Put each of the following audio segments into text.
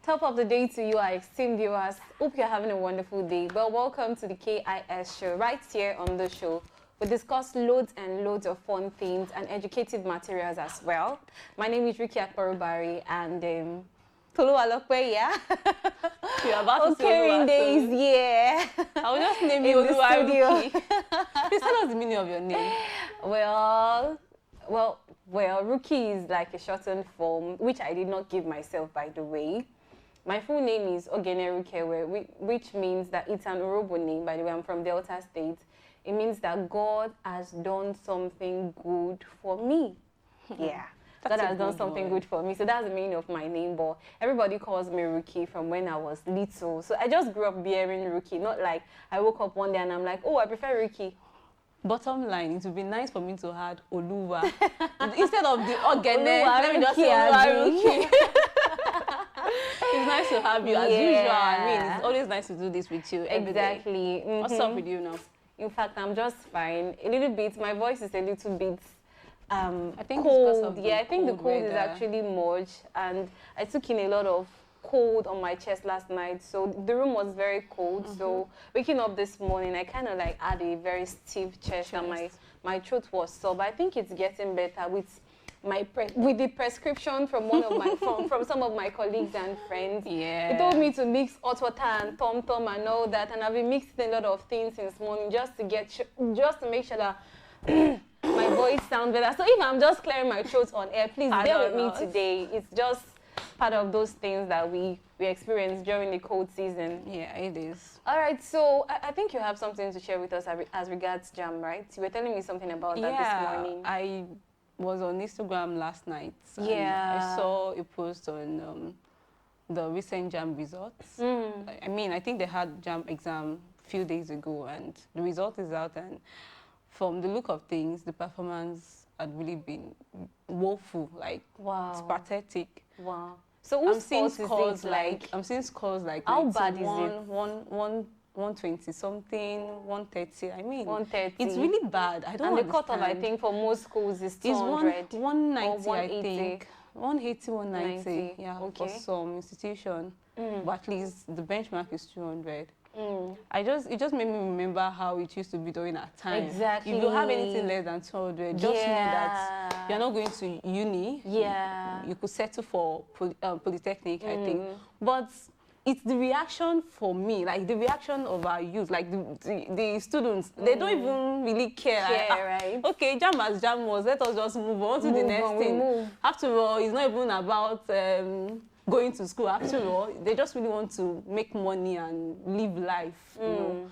Top of the day to you, our esteemed viewers. Hope you're having a wonderful day. Well, welcome to the KIS show. Right here on the show, we discuss loads and loads of fun things and educative materials as well. My name is Ricky Akporobari and Tolu Alokwe, yeah? You're about to say in days, yeah. I'll just name you Oluwaruki. Please tell us the meaning of your name. Well, Ruki is like a shortened form, which I did not give myself, by the way. My full name is Ogenerukewe, which means that it's an Urobo name. By the way, I'm from Delta State. It means that God has done something good for me. Yeah. God has done something good for me. So that's the meaning of my name. But everybody calls me Ruki from when I was little. So I just grew up bearing Ruki. Not like I woke up one day and I'm like, oh, I prefer Ruki. Bottom line, it would be nice for me to add Oluwa. Instead of the Ogene, let me just say Oluwaruki. It's nice to have you as usual. I mean, it's always nice to do this with you. Exactly. What's up with you now? In fact, I'm just fine. A little bit. My voice is a little bit I think cold. I think the cold is actually much, and I took in a lot of cold on my chest last night, so the room was very cold. So waking up this morning, I kind of like had a very stiff chest. And my throat was sore. But I think it's getting better with the prescription from one of my from some of my colleagues and friends. Yeah. They told me to mix hot water and tom and all that, and I've been mixing a lot of things since morning just to make sure that my voice sounds better. So if I'm just clearing my throat on air, please bear with me today. It's just part of those things that we experience during the cold season. Yeah, it is. All right, so I think you have something to share with us as regards JAM, right? You were telling me something about that this morning. I was on Instagram last night. Yeah. I saw a post on the recent JAM results. I mean, I think they had JAM exam a few days ago, and the result is out. And from the look of things, the performance had really been woeful. Like, wow, it's pathetic. Wow. So I'm seeing scores like how bad is it? 120 something, 130. I mean, 130. It's really bad. I don't understand. And the cutoff, I think, for most schools is 200. 190, I think. 180, 190. Yeah, okay. For some institution. But at least the benchmark is 200. It just made me remember how it used to be during our time. Exactly. If you have anything less than 200, just know that you're not going to uni. Yeah. You could settle for polytechnic, I think. But it's the reaction for me, like the reaction of our youth, like the students, they don't even really care. Right? Okay, JAM as JAM was, let us just move on to the next thing. After all, it's not even about going to school. After all, they just really want to make money and live life. You know?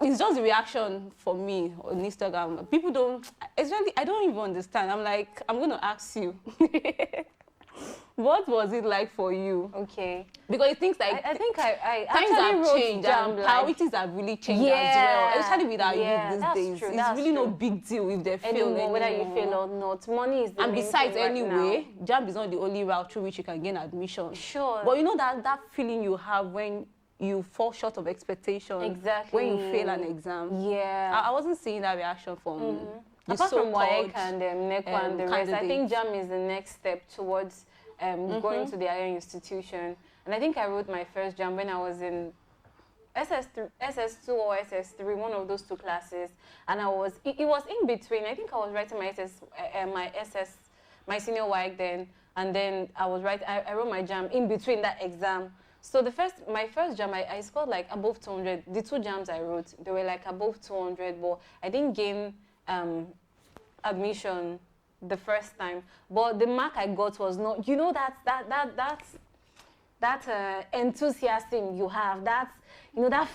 It's just the reaction for me on Instagram. People don't, especially, I don't even understand. I'm like, I'm going to ask you. What was it like for you? Okay. Because it thinks like I think I times have changed and priorities have really changed as well. Especially with our youth these days. True, it's really no big deal if they fail anymore. Whether you fail or not. Money is the And main besides, thing anyway, right JAM is not the only route through which you can gain admission. Sure. But you know that feeling you have when you fall short of expectation. Exactly. When you fail an exam. Yeah. I wasn't seeing that reaction from the apart from so-called WAEC and NECO and the rest. I think JAM is the next step towards going to the higher institution. And I think I wrote my first JAM when I was in SS2 or SS3, one of those two classes. And it was in between. I think I was writing my senior WAEC then. And then I wrote my JAM in between that exam. So my first JAM, I scored like above 200. The two JAMs I wrote, they were like above 200, but I didn't gain admission the first time. But the mark I got was not, you know, that enthusiasm you have, that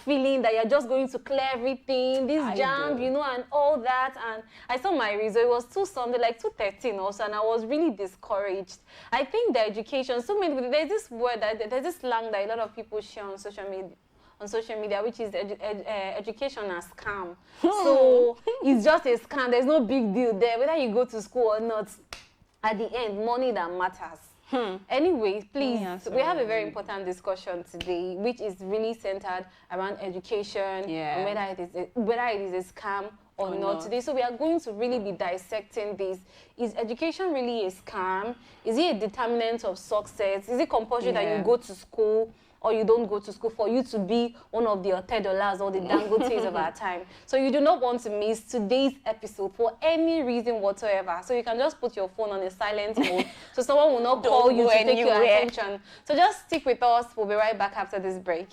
feeling that you're just going to clear everything, this JAM, you know, and all that. And I saw my result, it was 2 something, like 213 also, and I was really discouraged. I think the education, there's this word, there's this slang that a lot of people share on social media, which is education as scam. So it's just a scam. There's no big deal there, whether you go to school or not. At the end, money that matters. Anyway, please, we have a very important discussion today, which is really centered around education and whether it is a scam or not today. So we are going to really be dissecting this. Is education really a scam? Is it a determinant of success? Is it compulsory that you go to school or you don't go to school for you to be one of the $10 or the Dangotes of our time? So you do not want to miss today's episode for any reason whatsoever. So you can just put your phone on a silent mode so someone will not call you to take your attention. So just stick with us. We'll be right back after this break.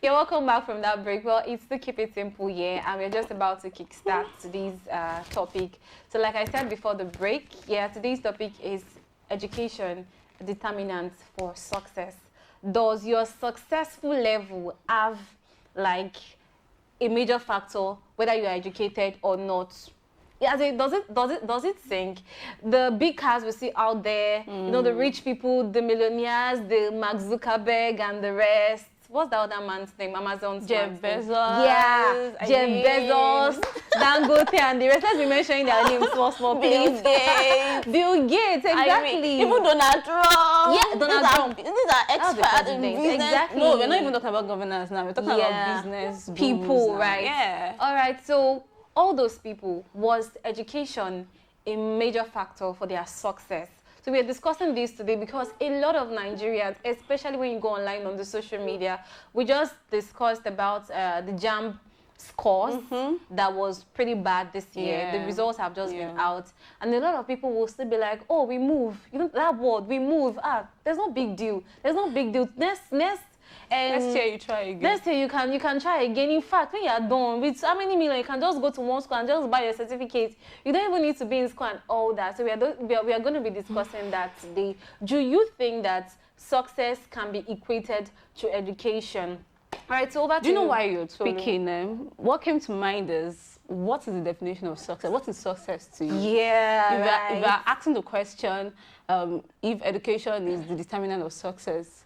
You're welcome back from that break. Well, it's to keep it simple here, and we're just about to kickstart today's topic. So like I said before the break, today's topic is education, determinants for success. Does your successful level have like a major factor whether you are educated or not? Does it sink? The big cars we see out there, you know, the rich people, the millionaires, the Mark Zuckerberg and the rest. What's the other man's name? Amazon's Jeff Bezos. Yeah, Jeff Bezos, Dangote, and the rest. Let's be mentioning their names small, please. Bill Gates, exactly. Even Donald Trump. Yeah, Donald Trump. These are experts in business. Exactly. No, we're not even talking about governance now. We're talking about business people, right? Yeah. All right. So all those people, was education a major factor for their success? So we are discussing this today because a lot of Nigerians, especially when you go online on the social media, we just discussed about the JAMB scores that was pretty bad this year. The results have just been out. And a lot of people will still be like, oh, we move. You know, that word, we move. There's no big deal. There's no big deal. Next year you try again. Next year you can try again. In fact, when you are done with how many million, you can just go to one school and just buy your certificate. You don't even need to be in school and all that. So we are going to be discussing that today. Do you think that success can be equated to education? All right, so over to Do you know why you're speaking? What came to mind is, what is the definition of success? What is success to you? Yeah, if you're asking the question, if education is the determinant of success,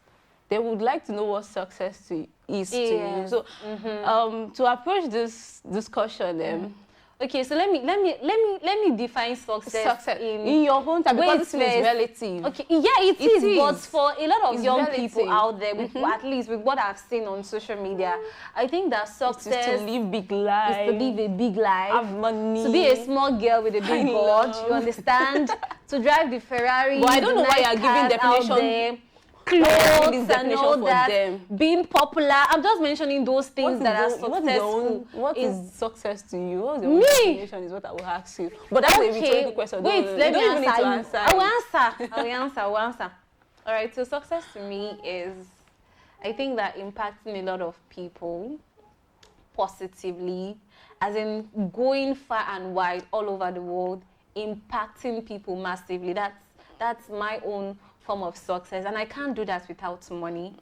they would like to know what success is to you. So, to approach this discussion, okay, so let me define success in your own time, because this is relative. Okay, yeah, it is. But for a lot of young people out there, at least with what I've seen on social media, I think that success is to live big life. Is to live a big life. Have money. To be a small girl with a big board. You understand? To drive the Ferrari. But I don't know why you're giving definition. Clothes and all that, being popular. I'm just mentioning those things that are successful. What is success to you? What's your definition is what I will ask you. But that's a rhetorical question. Wait, let me answer. I will answer. All right, so success to me is, I think that impacting a lot of people positively, as in going far and wide all over the world, impacting people massively. That's my own form of success, and I can't do that without money.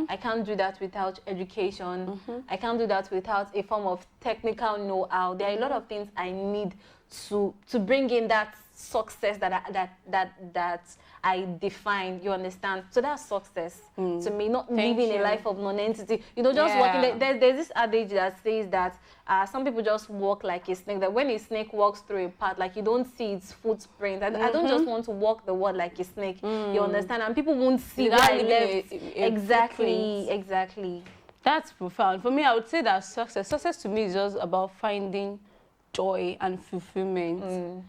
I can't do that without education. I can't do that without a form of technical know-how. There are a lot of things I need to bring in that success that I define, you understand? So that's success to me, not living a life of non-entity. You know, just walking. There's this adage that says that some people just walk like a snake, that when a snake walks through a path, like you don't see its footprint. I don't just want to walk the world like a snake, you understand? And people won't see where I left. Exactly. That's profound. For me, I would say that success to me is just about finding joy and fulfillment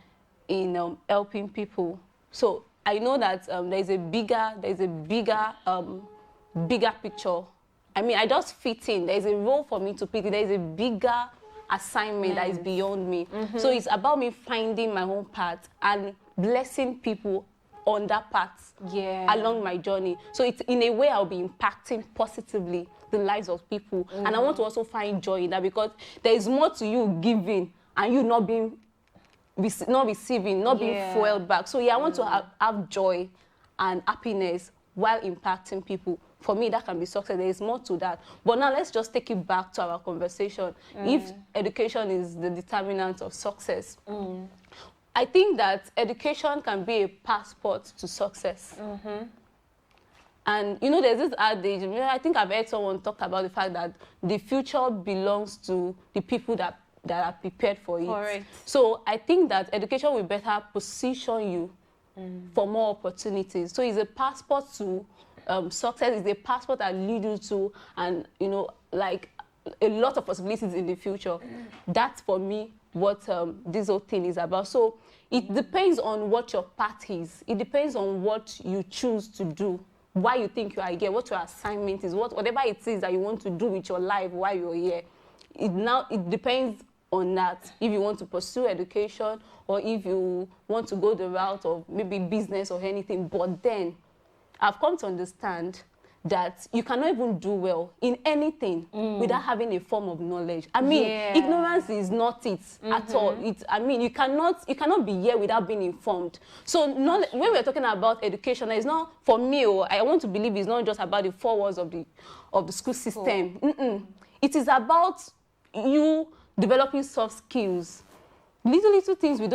in helping people. So I know that there's a bigger picture. I mean, I just fit in. There's a role for me to fit in. There's a bigger assignment that is beyond me. So it's about me finding my own path and blessing people on that path along my journey. So it's in a way I'll be impacting positively the lives of people. And I want to also find joy in that, because there is more to you giving and you not receiving, not being fueled back. So I want to have joy and happiness while impacting people. For me, that can be success. There is more to that. But now let's just take it back to our conversation. If education is the determinant of success, I think that education can be a passport to success. And, you know, there's this adage, I think I've heard someone talk about the fact that the future belongs to the people that are prepared for it. Correct. So I think that education will better position you for more opportunities. So it's a passport to success. It's a passport that leads you to, and, you know, like a lot of possibilities in the future. That's, for me, what this whole thing is about. So it depends on what your path is. It depends on what you choose to do, why you think you are here, what your assignment is, whatever it is that you want to do with your life while you're here. It depends on that. If you want to pursue education, or if you want to go the route of maybe business or anything. But then I've come to understand that you cannot even do well in anything without having a form of knowledge. I mean, ignorance is not it at all. I mean, you cannot be here without being informed. So when we're talking about education, it's not, for me, I want to believe it's not just about the 4 walls of the school system. It is about you developing soft skills. Little things we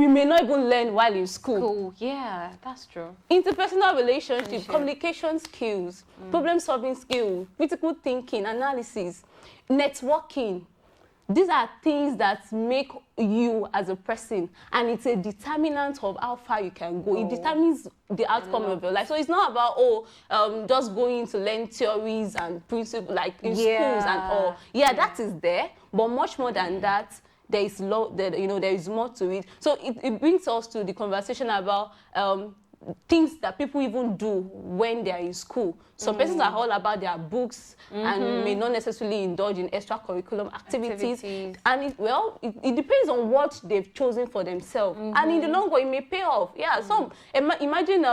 may not even learn while in school. Yeah, that's true. Interpersonal relationships, communication skills, problem-solving skills, critical thinking, analysis, networking. These are things that make you as a person, and it's a determinant of how far you can go. It determines the outcome of your life. So it's not about just going to learn theories and principles like in schools and all. That is there, but much more than that. There is there is more to it. So it brings us to the conversation about things that people even do when they are in school. Some persons are all about their books and may not necessarily indulge in extracurricular activities. And it depends on what they've chosen for themselves. And in the long run, it may pay off. Yeah, some imagine.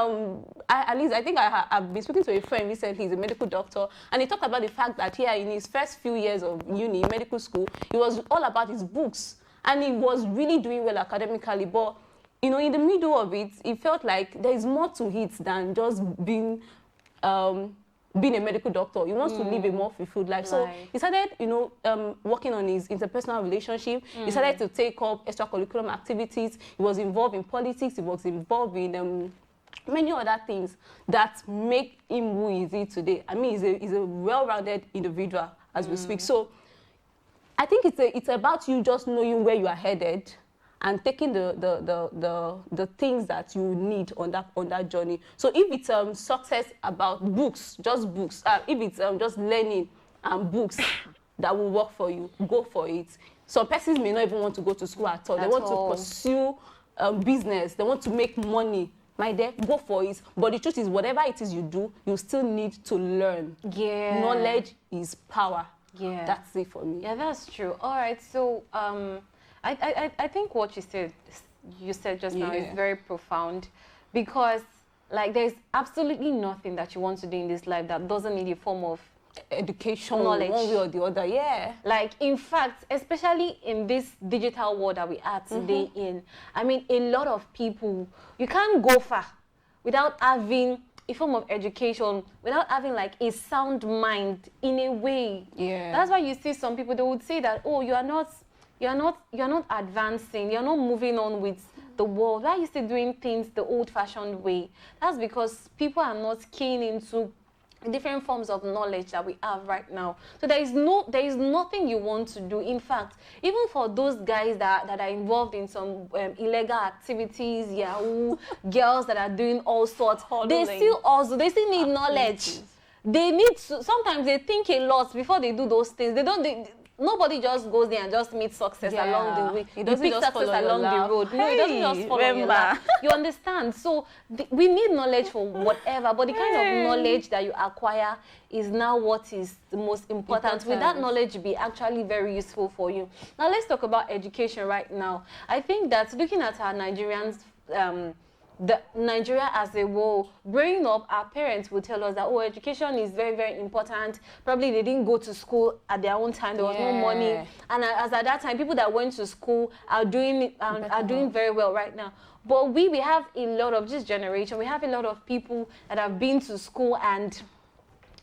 At least I think I've been speaking to a friend recently. He's a medical doctor, and he talked about the fact that in his first few years of medical school, it was all about his books, and he was really doing well academically, but in the middle of it, it felt like there is more to it than just being a medical doctor. He wants to live a more fulfilled life. So he started, working on his interpersonal relationship. He started to take up extracurricular activities. He was involved in politics. He was involved in many other things that make him who he is today. I mean, he's a well-rounded individual as we speak. So I think it's about you just knowing where you are headed and taking the things that you need on that journey. So if it's success about books, just books, if it's just learning and books that will work for you, go for it. Some persons may not even want to go to school at all. They want to pursue business. They want to make money. My dear, go for it. But the truth is, whatever it is you do, you still need to learn. Yeah. Knowledge is power. Yeah. That's it for me. Yeah, that's true. All right. So I think what you said just now is very profound, because there's absolutely nothing that you want to do in this life that doesn't need a form of education, knowledge, one way or the other. In fact, especially in this digital world that we are today in, I mean, a lot of people, you can't go far without having a form of education, without having a sound mind in a way. Yeah. That's why you see some people, they would say that, oh, you are not you're not advancing, you're not moving on with the world. Why are you still doing things the old-fashioned way? That's because people are not keen into different forms of knowledge that we have right now. So there is nothing you want to do. In fact, even for those guys that are involved in some illegal activities, Yahoo, girls that are doing all sorts, they still need knowledge. They need to, sometimes they think a lot before they do those things. Nobody just goes there and just meets success along the way. You pick success along the road. No, it doesn't just follow your lap. You understand? So we need knowledge for whatever, but the kind of knowledge that you acquire is now what is the most important. Will that knowledge be actually very useful for you? Now let's talk about education right now. I think that looking at our Nigerians, Nigeria as a whole, growing up, our parents would tell us that, oh, education is very, very important. Probably they didn't go to school at their own time. There was no money. And as at that time, people that went to school are doing very well right now. But we have a lot of this generation. We have a lot of people that have been to school and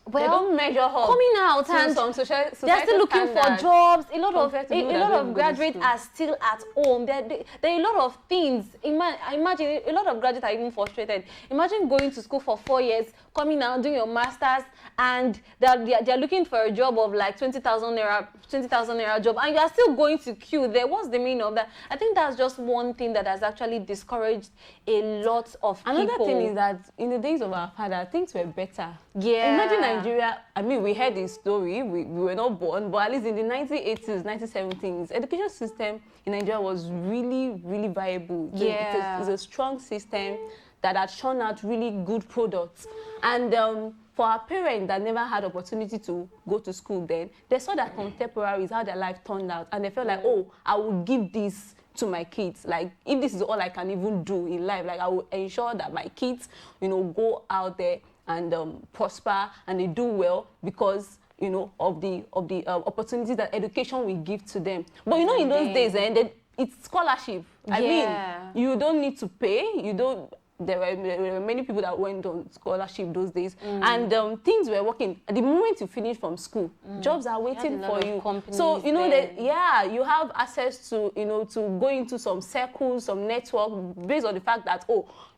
they don't measure up coming out and they're still looking for jobs. A lot of graduates are still at home. There are a lot of things. Imagine a lot of graduates are even frustrated. Imagine going to school for 4 years, coming out, doing your masters, and they're looking for a job of like 20,000 naira job, and you are still going to queue there. What's the meaning of that? I think that's just one thing that has actually discouraged a lot of people. Another thing is that in the days of our father, things were better. Yeah. Imagine Nigeria, I mean, we heard this story, we were not born, but at least in the 1980s, 1970s, education system in Nigeria was really, really viable. It's a strong system that had shown out really good products. And for our parents that never had opportunity to go to school then, they saw that contemporaries, how their life turned out, and they felt like, oh, I will give this to my kids. Like, if this is all I can even do in life, like I will ensure that my kids, go out there and prosper and they do well because of the opportunities that education will give to them. But in those days, it's scholarship. I mean, you don't need to pay. There were many people that went on scholarship those days, and things were working. At the moment you finish from school, jobs are waiting for you. So you have access to to go into some circles, some network based on the fact that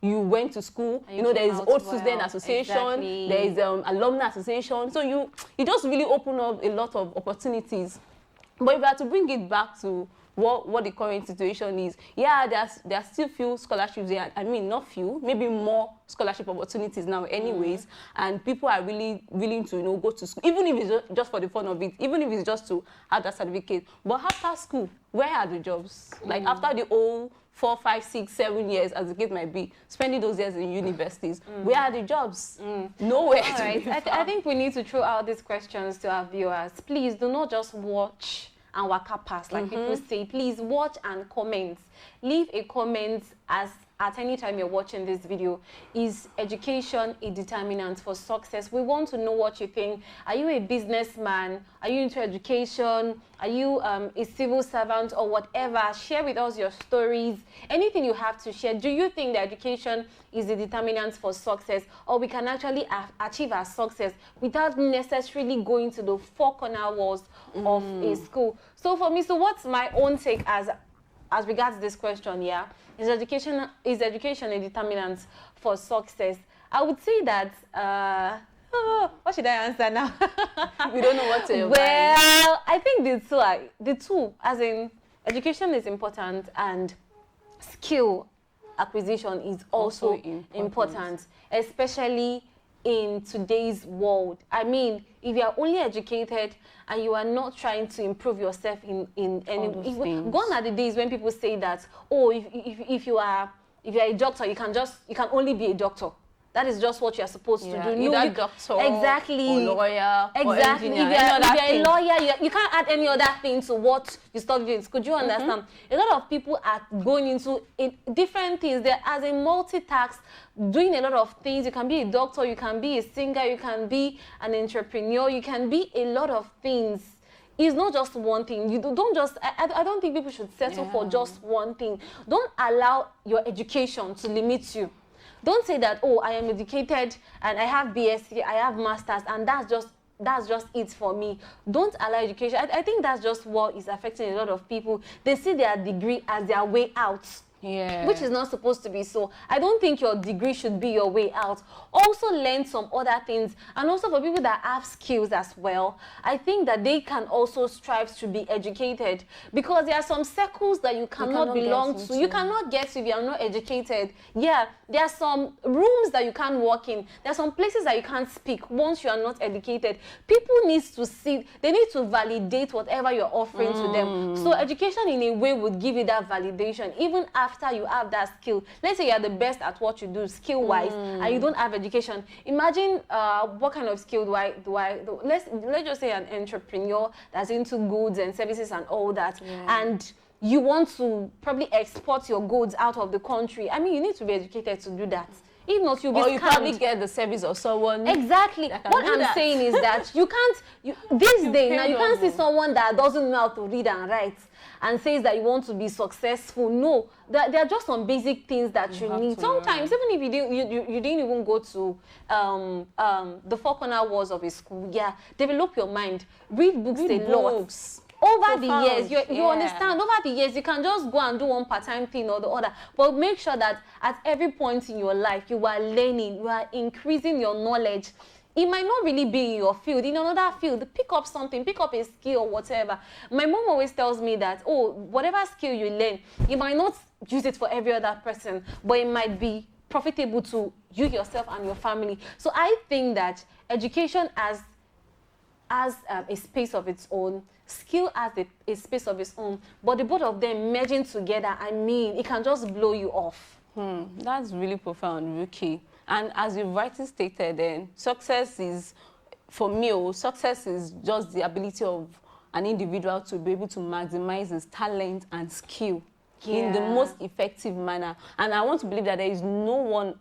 you went to school. There is old student association, there is alumni association. So you just really open up a lot of opportunities. But if you have to bring it back to what the current situation is, there are still few scholarships there. I mean, not few, maybe more scholarship opportunities now anyways, and people are really willing to go to school, even if it's just for the fun of it, even if it's just to have that certificate. But after school, where are the jobs? Like after the old 4, 5, 6, 7 years, as the case might be, spending those years in universities, where are the jobs? Nowhere. All right. I think we need to throw out these questions to our viewers. Please do not just watch and waka pass, like people say. Please watch and comment. Leave a comment at any time you're watching this video. Is education a determinant for success? We want to know what you think. Are you a businessman? Are you into education? Are you a civil servant or whatever? Share with us your stories. Anything you have to share. Do you think that education is a determinant for success, or we can actually achieve our success without necessarily going to the four corner walls of a school? So for me, what's my own take as regards this question? Is education a determinant for success? I would say that what should I answer now? We don't know what to. Well, I think the two, as in education is important and skill acquisition is also important, especially in today's world. I mean, if you are only educated and you are not trying to improve yourself in any, gone are the days when people say that, if you are a doctor, you can only be a doctor. That is just what you are supposed to do. Either doctor, exactly, or lawyer, exactly. Or engineer, if you're a lawyer, you can't add any other thing to what you studied in school. Do you understand? A lot of people are going into different things. They're as a multitask, doing a lot of things. You can be a doctor, you can be a singer, you can be an entrepreneur, you can be a lot of things. It's not just one thing. You don't just. I don't think people should settle for just one thing. Don't allow your education to limit you. Don't say that, I am educated and I have BSc, I have masters, and that's just that's just it for me. Don't allow education. I think that's just what is affecting a lot of people. They see their degree as their way out. Yeah. Which is not supposed to be so. I don't think your degree should be your way out. Also learn some other things. And also for people that have skills as well, I think that they can also strive to be educated, because there are some circles that you cannot belong to. You cannot get to if you are not educated. Yeah, there are some rooms that you can't walk in. There are some places that you can't speak once you are not educated. People need to see, they need to validate whatever you're offering to them. So education in a way would give you that validation, even after you have that skill. Let's say you're the best at what you do skill-wise, and you don't have education. Imagine what kind of skill do I do? Let's just say an entrepreneur that's into goods and services and all that, and you want to probably export your goods out of the country. I mean, you need to be educated to do that. If not, you'll be scammed. Or you probably get the service of someone. Exactly. What I'm saying is that you can't, this day, now you can't see someone that doesn't know how to read and write and says that you want to be successful. No, there are just some basic things that you need. Sometimes, even if you didn't even go to the four corner walls of a school, develop your mind. Read books a lot. Over the years, you understand, over the years, you can just go and do one part-time thing or the other. But make sure that at every point in your life, you are learning, you are increasing your knowledge. It might not really be in your field, in another field. Pick up something, pick up a skill or whatever. My mom always tells me that, oh, whatever skill you learn, you might not use it for every other person, but it might be profitable to you yourself and your family. So I think that education has a space of its own, skill has a space of its own, but the both of them merging together, I mean, it can just blow you off. That's really profound, Ruki. And as you've rightly stated, then success is, for me, success is just the ability of an individual to be able to maximize his talent and skill in the most effective manner. And I want to believe that there is no one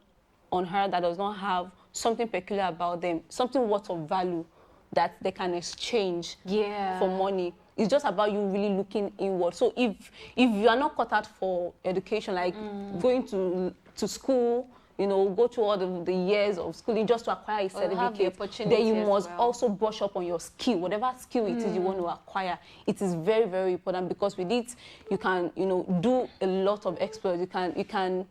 on earth that does not have something peculiar about them, something worth of value that they can exchange for money. It's just about you really looking inward. So if you are not cut out for education, like going to school, you know, go through all the years of schooling just to acquire a certificate, then you must also brush up on your skill, whatever skill it is you want to acquire. It is very, very important, because with it, you can, you know, do a lot of exploits. You can,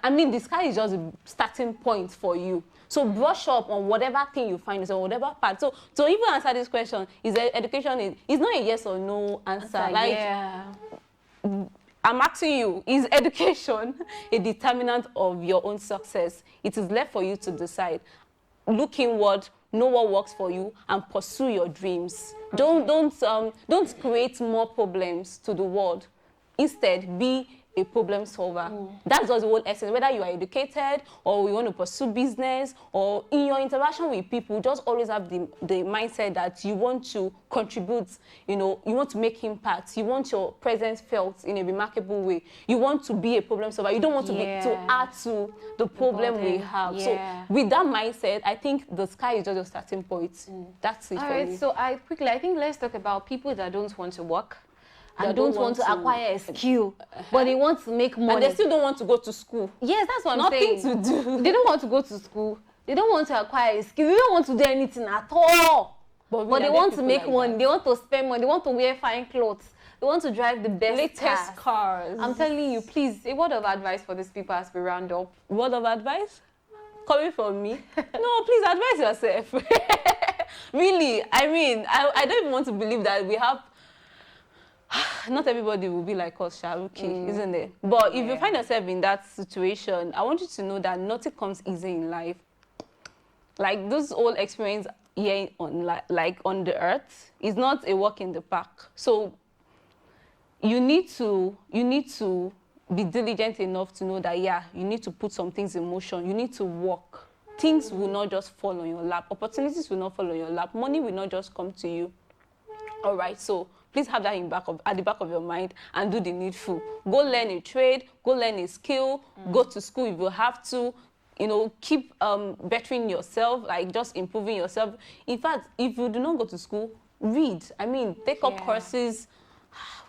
I mean, the sky is just a starting point for you. So brush up on whatever thing you find, on whatever part. So even answer this question, is education, is not a yes or no answer. I'm asking you, is education a determinant of your own success? It is left for you to decide. Look inward, know what works for you, and pursue your dreams. Don't create more problems to the world. Instead, be a problem solver. That's just the whole essence. Whether you are educated or you want to pursue business, or in your interaction with people, just always have the mindset that you want to contribute, you know, you want to make impact, you want your presence felt in a remarkable way. You want to be a problem solver. You don't want to to add to the problem we have. So with that mindset, I think the sky is just a starting point. That's it. All right, so I think let's talk about people that don't want to work. And don't want to acquire a skill, but they want to make money. And they still don't want to go to school. Yes, that's what I'm saying. Nothing to do. They don't want to go to school. They don't want to acquire a skill. They don't want to do anything at all. But they want to make money. They want to spend money. They want to wear fine clothes. They want to drive the latest cars. I'm telling you, please, a word of advice for these people as we round up. Word of advice? Coming from me? No, please advise yourself. Really, I mean, I don't even want to believe that we have... Not everybody will be like us, Sharuki, isn't it? But if you find yourself in that situation, I want you to know that nothing comes easy in life. Like this whole experience here on the earth is not a walk in the park. So you need to be diligent enough to know that you need to put some things in motion. You need to work. Things will not just fall on your lap. Opportunities will not fall on your lap. Money will not just come to you. All right, so please have that at the back of your mind and do the needful. Go learn a trade, go learn a skill, go to school if you have to. You know, keep bettering yourself, like just improving yourself. In fact, if you do not go to school, read. I mean, take up courses.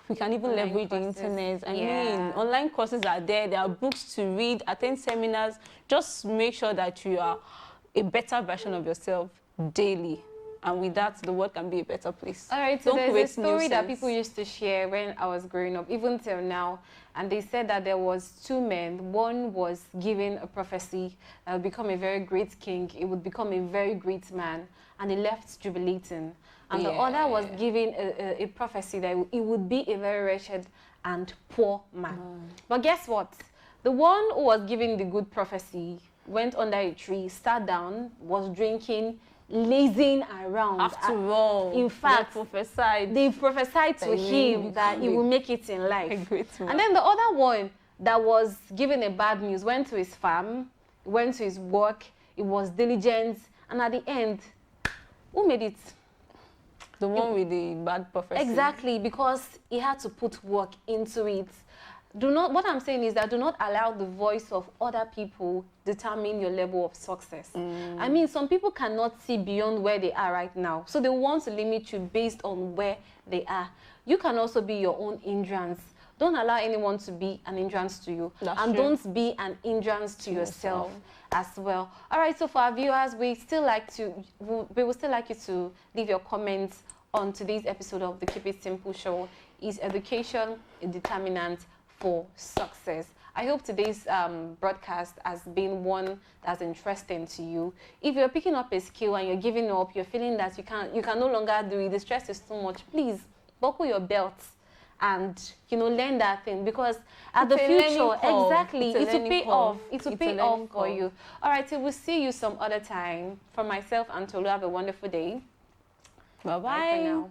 We can even leverage the internet. I mean, online courses are there. There are books to read, attend seminars. Just make sure that you are a better version of yourself daily. And with that, the world can be a better place. All right, so there's a story that people used to share when I was growing up, even till now. And they said that there was two men. One was given a prophecy that would become a very great king. It would become a very great man. And he left jubilating. And the other was given a prophecy that it would be a very wretched and poor man. But guess what? The one who was given the good prophecy went under a tree, sat down, was drinking, lazing around. After all, in fact, they prophesied to him that he will make it in life. And then the other one that was given a bad news went to his farm, went to his work, he was diligent, and at the end, who made it? The one with the bad prophecy. Exactly, because he had to put work into it. What I'm saying is that do not allow the voice of other people determine your level of success. I mean, some people cannot see beyond where they are right now. So they want to limit you based on where they are. You can also be your own hindrance. Don't allow anyone to be an hindrance to you. And don't be an hindrance to yourself as well. All right, so for our viewers, we would still like you to leave your comments on today's episode of the Keep It Simple show. Is education a determinant for success? I hope today's broadcast has been one that's interesting to you. If you're picking up a skill and you're giving up, you're feeling that you can no longer do it, the stress is too much, please buckle your belts and learn that thing, because at the future, exactly, it will pay off. It will pay off for you. All right, so we'll see you some other time. For myself and Tolu, have a wonderful day. Bye-bye. Bye for now.